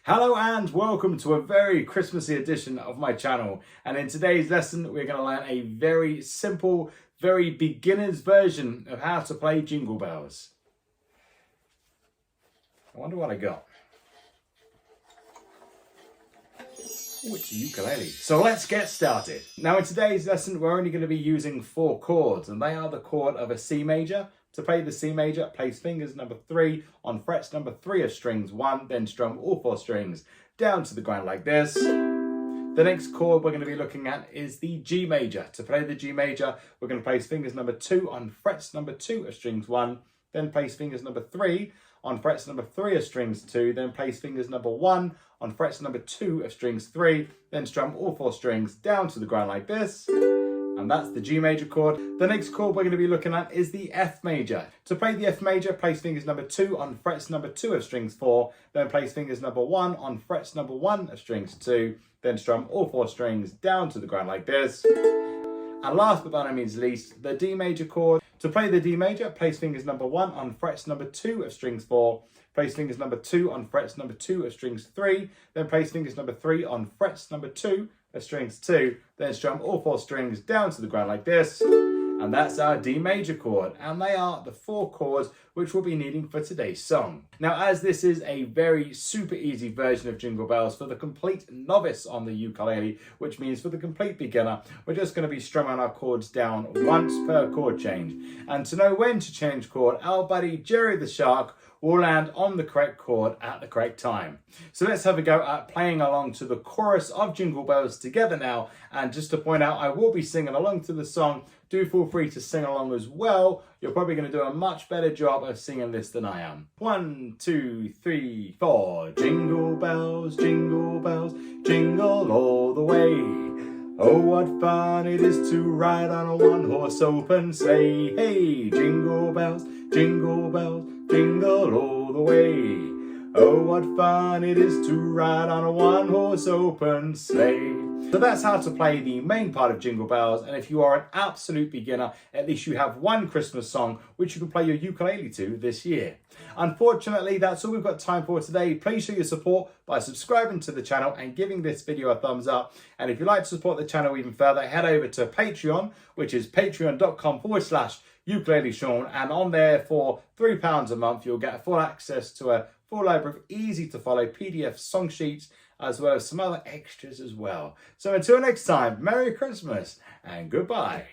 Hello and welcome to a very Christmassy edition of my channel. And in today's lesson, we're going to learn a very simple, very beginner's version of how to play Jingle Bells. I wonder what I got. Oh, it's a ukulele. So let's get started. Now in today's lesson, we're only going to be using 4 chords, and they are the chord of a C major. To play the C major, place fingers number 3 on frets number 3 of strings 1, then strum all 4 strings down to the ground like this. The next chord we're going to be looking at is the G major. To play the G major, we're going to place fingers number 2 on frets number 2 of strings 1, then place fingers number 3 on frets number 3 of strings 2, then place fingers number 1 on frets number 2 of strings 3, then strum all 4 strings down to the ground like this. And that's the G major chord. The next chord we're going to be looking at is the F major. To play the F major, place fingers number 2 on frets number 2 of strings 4, then place fingers number 1 on frets number 1 of strings 2, then strum all 4 strings down to the ground like this. And last but by no means least, the D major chord. To play the D major, place fingers number 1 on frets number 2 of strings 4, place fingers number 2 on frets number 2 of strings 3, then place fingers number 3 on frets number 2 of strings 2, then strum all 4 strings down to the ground like this. And that's our D major chord, and they are the 4 chords which we'll be needing for today's song. Now, as this is a very super easy version of Jingle Bells for the complete novice on the ukulele, which means for the complete beginner, we're just going to be strumming our chords down once per chord change. And to know when to change chord, our buddy Jerry the Shark will land on the correct chord at the correct time. So let's have a go at playing along to the chorus of Jingle Bells together now. And just to point out, I will be singing along to the song. Do feel free to sing along as well. You're probably going to do a much better job of singing this than I am. 1, 2, 3, 4. Jingle bells, jingle all the way. Oh, what fun it is to ride on a one-horse open sleigh. Hey, jingle bells, jingle all the way. Oh, what fun it is to ride on a one-horse open sleigh. So that's how to play the main part of Jingle Bells, and if you are an absolute beginner, at least you have one Christmas song which you can play your ukulele to this year. Unfortunately, that's all we've got time for today. Please show your support by subscribing to the channel and giving this video a thumbs up. And if you'd like to support the channel even further, head over to Patreon, which is patreon.com/ukuleleshawn, and on there for £3 a month, you'll get full access to a full library of easy to follow PDF song sheets, as well as some other extras as well. So until next time, Merry Christmas and goodbye.